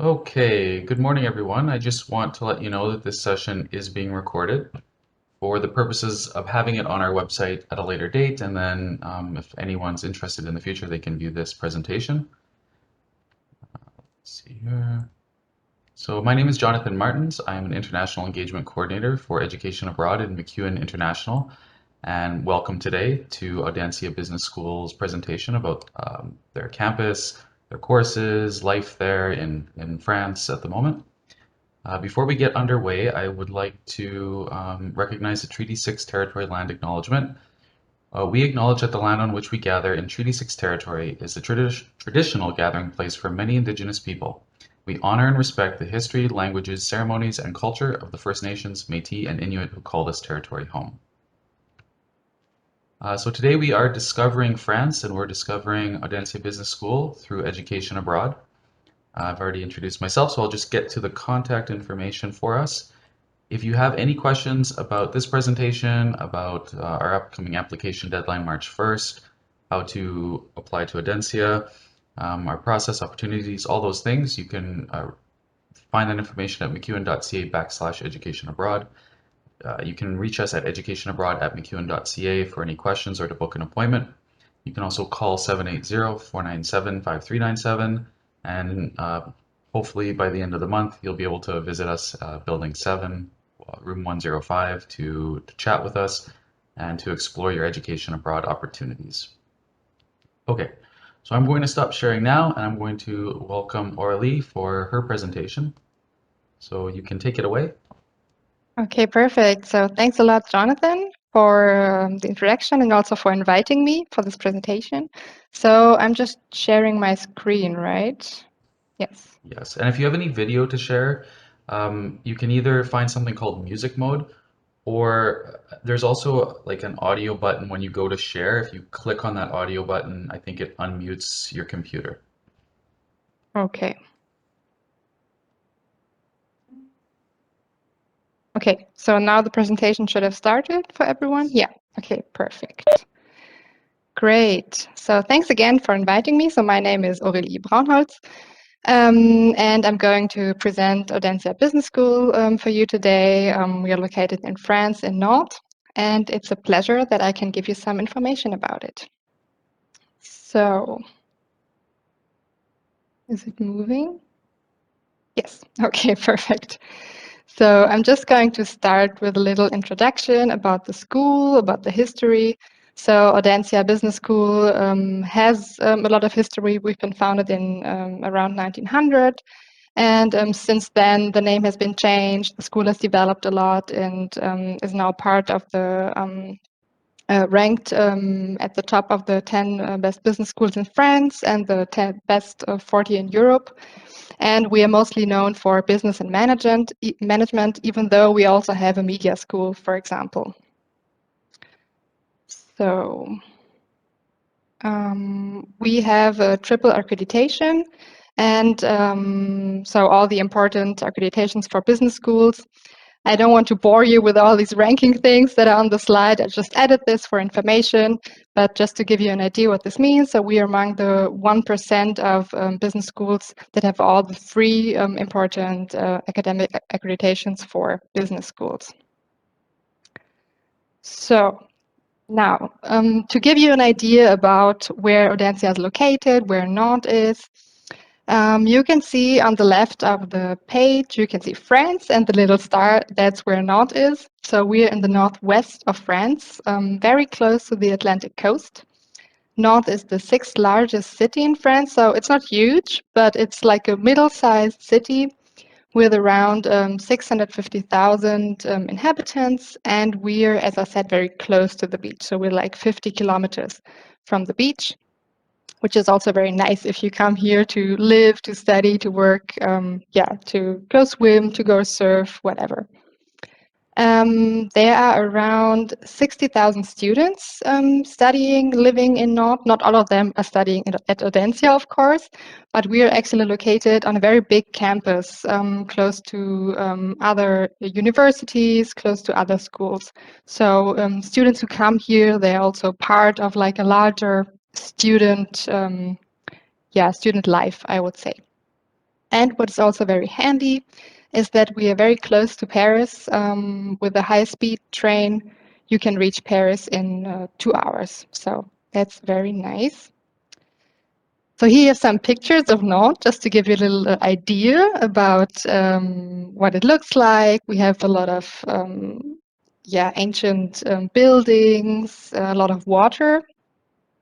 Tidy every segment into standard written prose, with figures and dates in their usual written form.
Okay, good morning, everyone. I just want to let you know that this session is being recorded for the purposes of having it on our website at a later date, and then if anyone's interested in the future, they can view this presentation. Let's see here. So my name is Jonathan Martins. I am an International Engagement Coordinator for Education Abroad in MacEwan International, and welcome today to Audencia Business School's presentation about their campus, their courses, life there in France at the moment. Before we get underway, I would like to recognize the Treaty 6 Territory Land Acknowledgement. We acknowledge that the land on which we gather in Treaty 6 territory is the traditional gathering place for many Indigenous people. We honor and respect the history, languages, ceremonies, and culture of the First Nations, Métis, and Inuit who call this territory home. So today we are discovering France, and we're discovering Audencia Business School through education abroad. I've already introduced myself, so I'll just get to the contact information for us. If you have any questions about this presentation, about our upcoming application deadline March 1st, how to apply to Audencia, our process, opportunities, all those things, you can find that information at macewan.ca/education abroad. You can reach us at educationabroad@macewan.ca for any questions or to book an appointment. You can also call 780-497-5397, and hopefully by the end of the month, you'll be able to visit us Building 7, room 105, to chat with us and to explore your education abroad opportunities. Okay, so I'm going to stop sharing now, and I'm going to welcome Aurélie for her presentation. So you can take it away. Okay, perfect. So thanks a lot, Jonathan, for the introduction and also for inviting me for this presentation. So I'm just sharing my screen, right? Yes. Yes, and if you have any video to share, you can either find something called music mode, or there's also like an audio button when you go to share. If you click on that audio button, I think it unmutes your computer. Okay. Okay, so now the presentation should have started for everyone. Yeah, okay, perfect. Great. So thanks again for inviting me. So my name is Aurélie Braunholz, and I'm going to present Audencia Business School for you today. We are located in France, in Nantes, and it's a pleasure that I can give you some information about it. So, is it moving? Yes, okay, perfect. So I'm just going to start with a little introduction about the school, about the history. So Audencia Business School has a lot of history. We've been founded in around 1900. And since then, the name has been changed. The school has developed a lot and is now part of the ranked at the top of the 10 best business schools in France and the 10 best 40 in Europe. And we are mostly known for business and management, even though we also have a media school, for example. So we have a triple accreditation, and so all the important accreditations for business schools. I don't want to bore you with all these ranking things that are on the slide. I just added this for information, but just to give you an idea what this means. So we are among the 1% of business schools that have all the three important academic accreditations for business schools. So now, to give you an idea about where Audencia is located, where Nantes is, you can see on the left of the page, you can see France and the little star, that's where Nantes is. So we're in the northwest of France, very close to the Atlantic coast. Nantes is the sixth largest city in France, so it's not huge, but it's like a middle-sized city with around 650,000 inhabitants, and we're, as I said, very close to the beach. So we're like 50 kilometers from the beach, which is also very nice if you come here to live, to study, to work, to go swim, to go surf, whatever. There are around 60,000 students studying, living in Nantes. Not all of them are studying at Audencia, of course, but we are actually located on a very big campus, close to other universities, close to other schools. So students who come here, they're also part of like a larger student life, I would say. And what's also very handy is that we are very close to Paris. With a high-speed train, you can reach Paris in 2 hours. So that's very nice. So here are some pictures of Nantes, just to give you a little idea about what it looks like. We have a lot of ancient buildings, a lot of water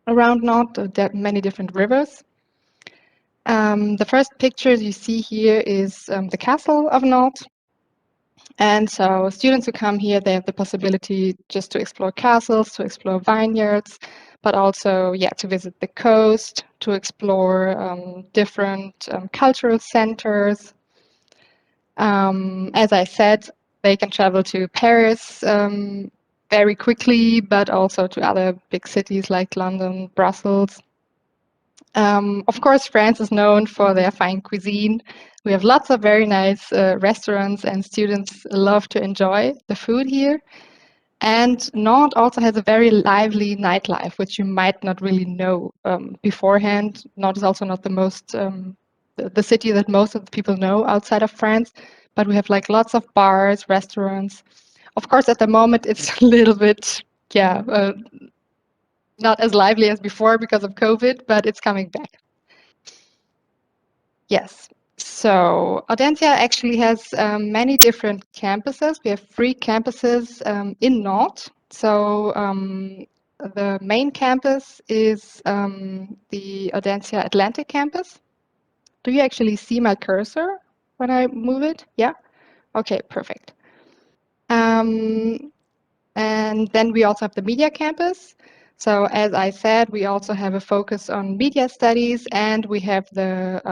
around Nantes, there are many different rivers. The first picture you see here is the castle of Nantes. And so students who come here, they have the possibility just to explore castles, to explore vineyards, but also, to visit the coast, to explore different cultural centers. As I said, they can travel to Paris very quickly, but also to other big cities like London, Brussels. Of course, France is known for their fine cuisine. We have lots of very nice restaurants, and students love to enjoy the food here. And Nantes also has a very lively nightlife, which you might not really know beforehand. Nantes is also not the city that most of the people know outside of France, but we have like lots of bars, restaurants. Of course, at the moment, it's a little bit, not as lively as before because of COVID, but it's coming back. Yes. So Audencia actually has many different campuses. We have 3 campuses in Nantes. So the main campus is the Audencia Atlantic campus. Do you actually see my cursor when I move it? Yeah? Okay, perfect. And then we also have the media campus. So as I said, we also have a focus on media studies, and we have the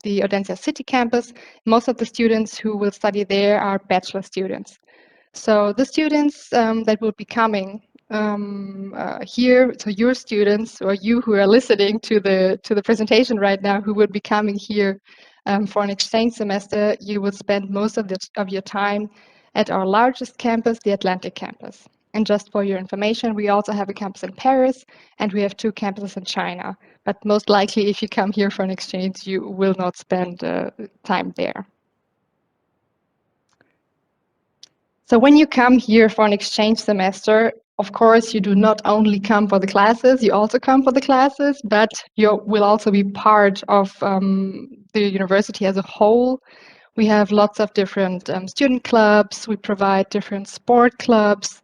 Audencia City campus. Most of the students who will study there are bachelor students. So the students that will be coming here, so your students or you who are listening to the presentation right now, who would be coming here for an exchange semester, you will spend most of your time at our largest campus, the Atlantic campus. And just for your information, we also have a campus in Paris, and we have 2 campuses in China. But most likely, if you come here for an exchange, you will not spend time there. So when you come here for an exchange semester, of course, you do not only come for the classes, you also come for the classes, but you will also be part of the university as a whole. We have lots of different student clubs. We provide different sport clubs.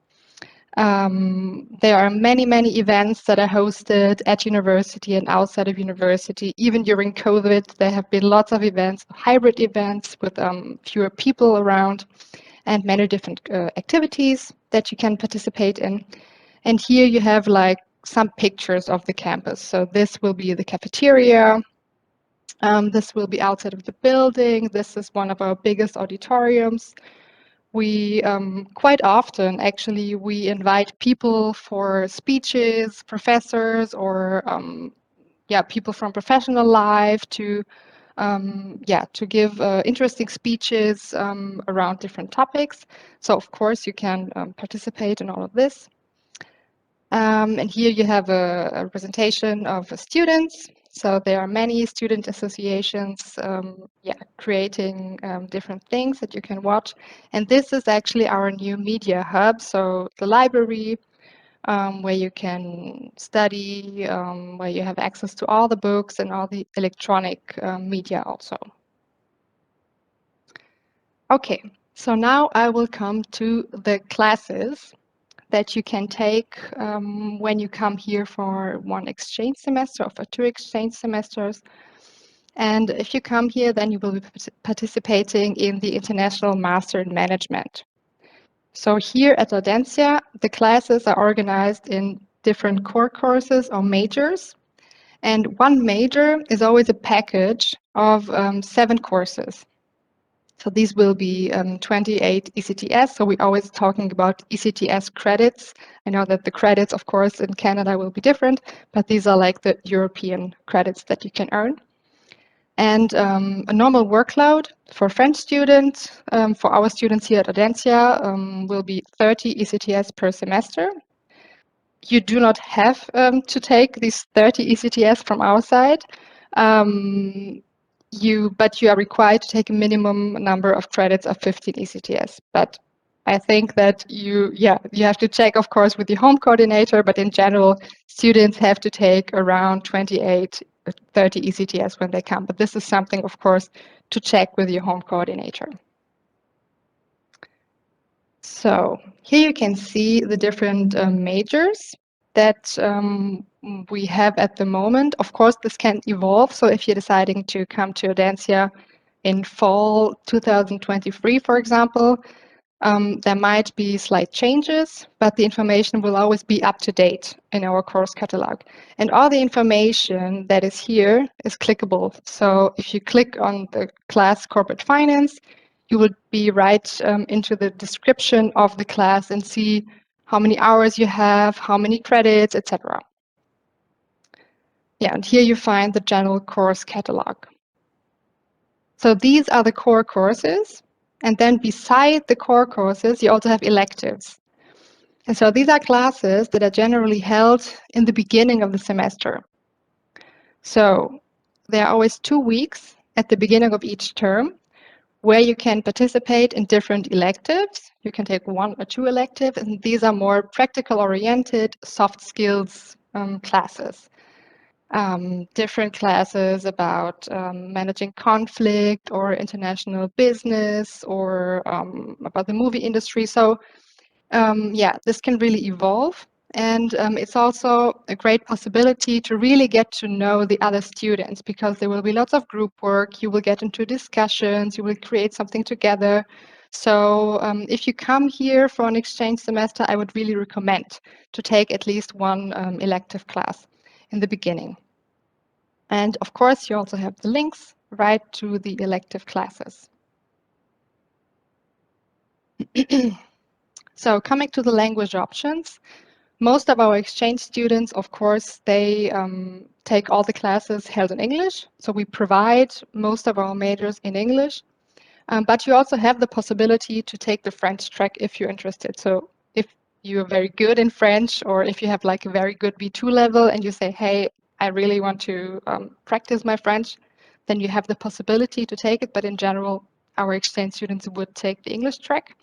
There are many, many events that are hosted at university and outside of university. Even during COVID, there have been lots of events, hybrid events with fewer people around, and many different activities that you can participate in. And here you have like some pictures of the campus. So this will be the cafeteria. This will be outside of the building. This is one of our biggest auditoriums. We quite often actually we invite people for speeches, professors, or people from professional life to give interesting speeches around different topics. So of course you can participate in all of this. And here you have a representation of students. So there are many student associations creating different things that you can watch. And this is actually our new media hub. So the library, where you can study, where you have access to all the books and all the electronic media also. Okay, so now I will come to the classes that you can take when you come here for one exchange semester or for 2 exchange semesters. And if you come here, then you will be participating in the International Master in Management. So here at Audencia, the classes are organized in different core courses or majors. And one major is always a package of 7 courses. So these will be 28 ECTS. So we're always talking about ECTS credits. I know that the credits, of course, in Canada will be different, but these are like the European credits that you can earn. And a normal workload for French students, for our students here at Audencia, will be 30 ECTS per semester. You do not have to take these 30 ECTS from our side. but you are required to take a minimum number of credits of 15 ECTS. But I think that you have to check, of course, with your home coordinator, but in general, students have to take around 28, 30 ECTS when they come. But this is something, of course, to check with your home coordinator. So here you can see the different majors that we have at the moment. Of course, this can evolve. So if you're deciding to come to Audencia in fall 2023, for example, there might be slight changes, but the information will always be up to date in our course catalog. And all the information that is here is clickable. So if you click on the class Corporate Finance, you will be right into the description of the class and see how many hours you have, how many credits, etc. Yeah, and here you find the general course catalog. So these are the core courses. And then beside the core courses, you also have electives. And so these are classes that are generally held in the beginning of the semester. So there are always 2 weeks at the beginning of each term where you can participate in different electives. You can take 1 or 2 electives, and these are more practical oriented, soft skills classes. Different classes about managing conflict or international business or about the movie industry. So yeah, this can really evolve. And it's also a great possibility to really get to know the other students because there will be lots of group work. You will get into discussions, you will create something together. So if you come here for an exchange semester, I would really recommend to take at least 1 elective class in the beginning. And of course, you also have the links right to the elective classes. So coming to the language options, most of our exchange students, of course, they take all the classes held in English. So we provide most of our majors in English. But you also have the possibility to take the French track if you're interested. So if you're very good in French or if you have like a very good B2 level and you say, hey, I really want to practice my French, then you have the possibility to take it. But in general, our exchange students would take the English track.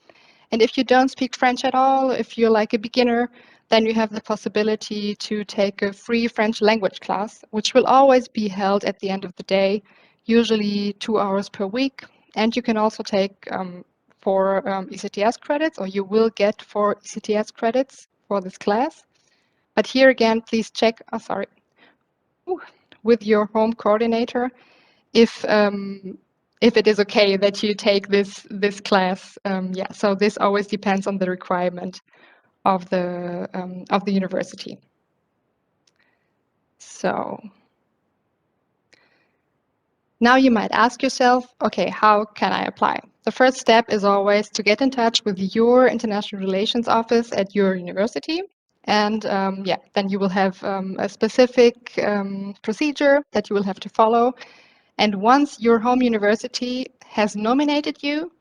And if you don't speak French at all, if you're like a beginner, then you have the possibility to take a free French language class, which will always be held at the end of the day, usually 2 hours per week. And you can also take 4 ECTS credits, or you will get 4 ECTS credits for this class. But here again, please check, with your home coordinator if it is okay that you take this class. Yeah, so this always depends on the requirement of the university. So now you might ask yourself, okay, how can I apply? The first step is always to get in touch with your international relations office at your university. And yeah, then you will have a specific procedure that you will have to follow. And once your home university has nominated you,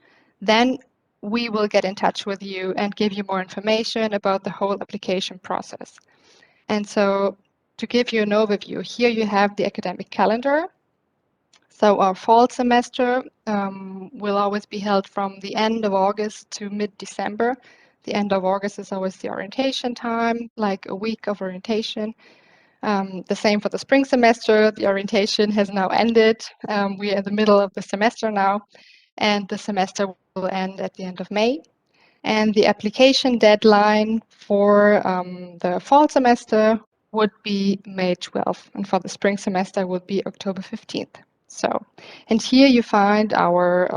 then we will get in touch with you and give you more information about the whole application process. And so to give you an overview, here you have the academic calendar. So our fall semester will always be held from the end of August to mid-December. The end of August is always the orientation time, like a week of orientation. The same for the spring semester. The orientation has now ended. We are in the middle of the semester now, and the semester will end at the end of May. And the application deadline for the fall semester would be May 12th, and for the spring semester would be October 15th. So, and here you find our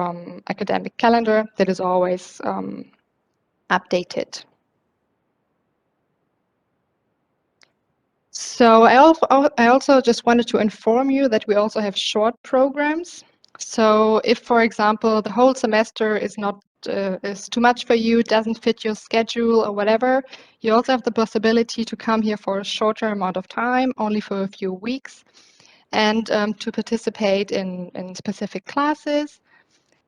academic calendar that is always updated. So I also just wanted to inform you that we also have short programs. So if, for example, the whole semester is not is too much for you, doesn't fit your schedule or whatever, you also have the possibility to come here for a shorter amount of time, only for a few weeks, and to participate in specific classes.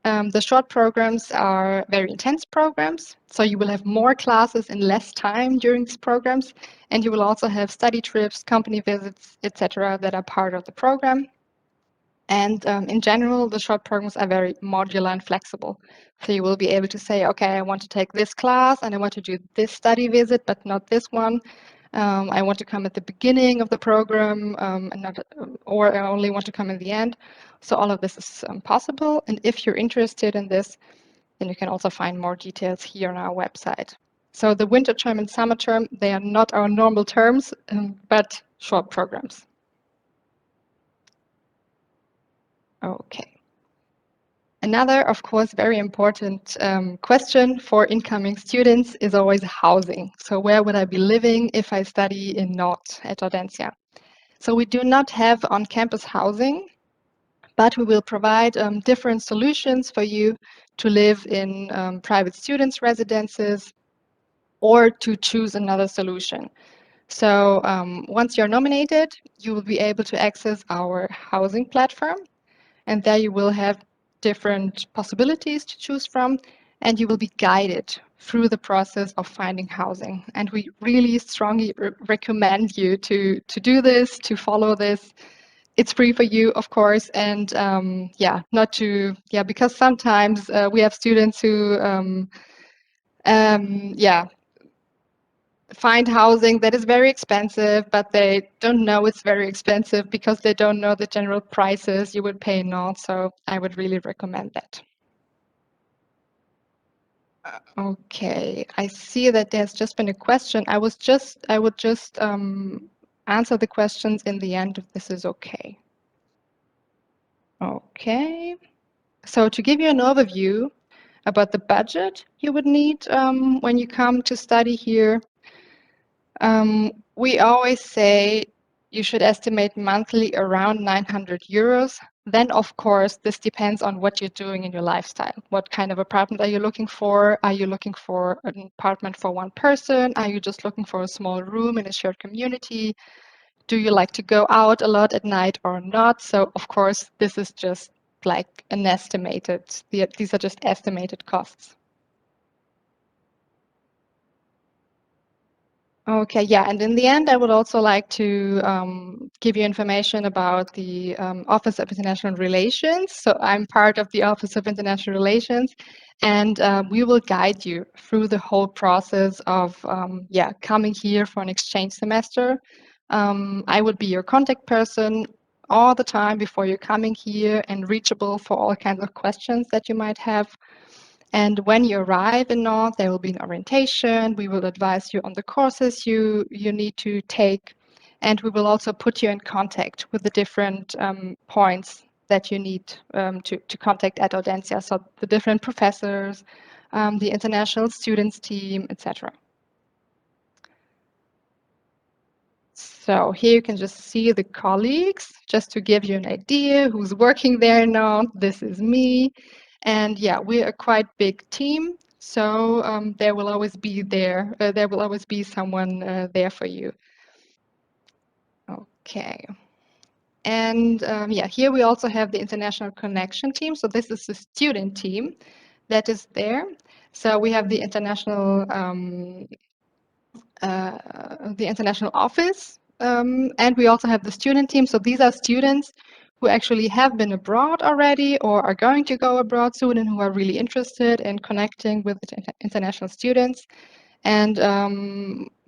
The short programs are very intense programs, so you will have more classes in less time during these programs, and you will also have study trips, company visits, etc., that are part of the program. And in general, the short programs are very modular and flexible. So you will be able to say, okay, I want to take this class and I want to do this study visit, but not this one. I want to come at the beginning of the program and not, or I only want to come in the end. So all of this is possible. And if you're interested in this, then you can also find more details here on our website. So the winter term and summer term, they are not our normal terms, but short programs. Okay. Another, of course, very important question for incoming students is always housing. So where would I be living if I study in Nantes at Audencia? So we do not have on-campus housing, but we will provide different solutions for you to live in private students' residences or to choose another solution. So once you're nominated, you will be able to access our housing platform, and there you will have different possibilities to choose from, and you will be guided through the process of finding housing. And we really strongly recommend you to do this, to follow this. It's free for you, of course, and because sometimes we have students who yeah, find housing that is very expensive, but they don't know it's very expensive because they don't know the general prices you would pay in Nantes. So I would really recommend that. Okay, I see that there's just been a question. I would just answer the questions in the end if this is okay. Okay, so to give you an overview about the budget you would need when you come to study here, we always say you should estimate monthly around 900 euros. Then, of course, this depends on what you're doing in your lifestyle. What kind of apartment are you looking for? Are you looking for an apartment for one person? Are you just looking for a small room in a shared community? Do you like to go out a lot at night or not? So, of course, this is just like an estimated, these are just estimated costs. Okay, yeah, and in the end, I would also like to give you information about the Office of International Relations. So I'm part of the Office of International Relations, and we will guide you through the whole process of coming here for an exchange semester. I would be your contact person all the time before you're coming here and reachable for all kinds of questions that you might have. And when you arrive in Nantes, there will be an orientation. We will advise you on the courses you need to take. And we will also put you in contact with the different points that you need to contact at Audencia. So the different professors, the international students team, etc. So here you can just see the colleagues, just to give you an idea who's working there now. This is me. And yeah, we're a quite big team. So there will always be there will always be someone there for you. Okay. And here we also have the international connection team. So this is the student team that is there. So we have the international office, and we also have the student team. So these are students who actually have been abroad already or are going to go abroad soon and who are really interested in connecting with international students. And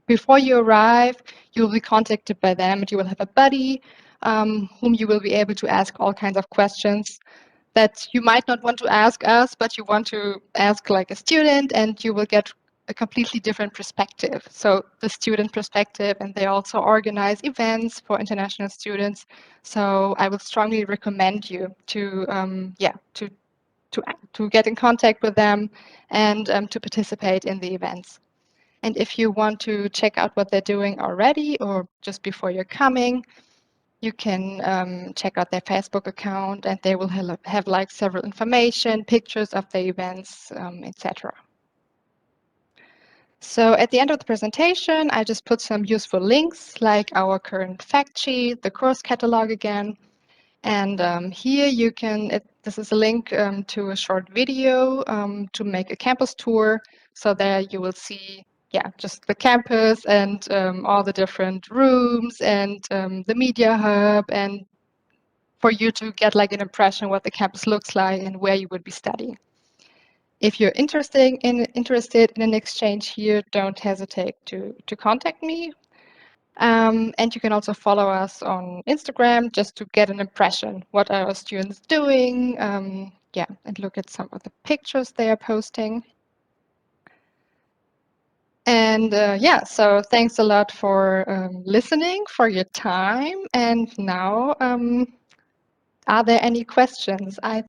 before you arrive, you will be contacted by them and you will have a buddy whom you will be able to ask all kinds of questions that you might not want to ask us, but you want to ask like a student, and you will get a completely different perspective. So the student perspective, and they also organize events for international students. So I would strongly recommend you to get in contact with them and to participate in the events. And if you want to check out what they're doing already or just before you're coming, you can check out their Facebook account, and they will have like several information, pictures of the events, etc. So at the end of the presentation, I just put some useful links like our current fact sheet, the course catalog again. And here you can, this is a link to a short video to make a campus tour. So there you will see, just the campus and all the different rooms and the media hub and for you to get like an impression what the campus looks like and where you would be studying. If you're interested in an exchange here, don't hesitate to contact me. And you can also follow us on Instagram just to get an impression what are our students doing, yeah, and look at some of the pictures they are posting. And yeah, so thanks a lot for listening, for your time. And now, are there any questions? I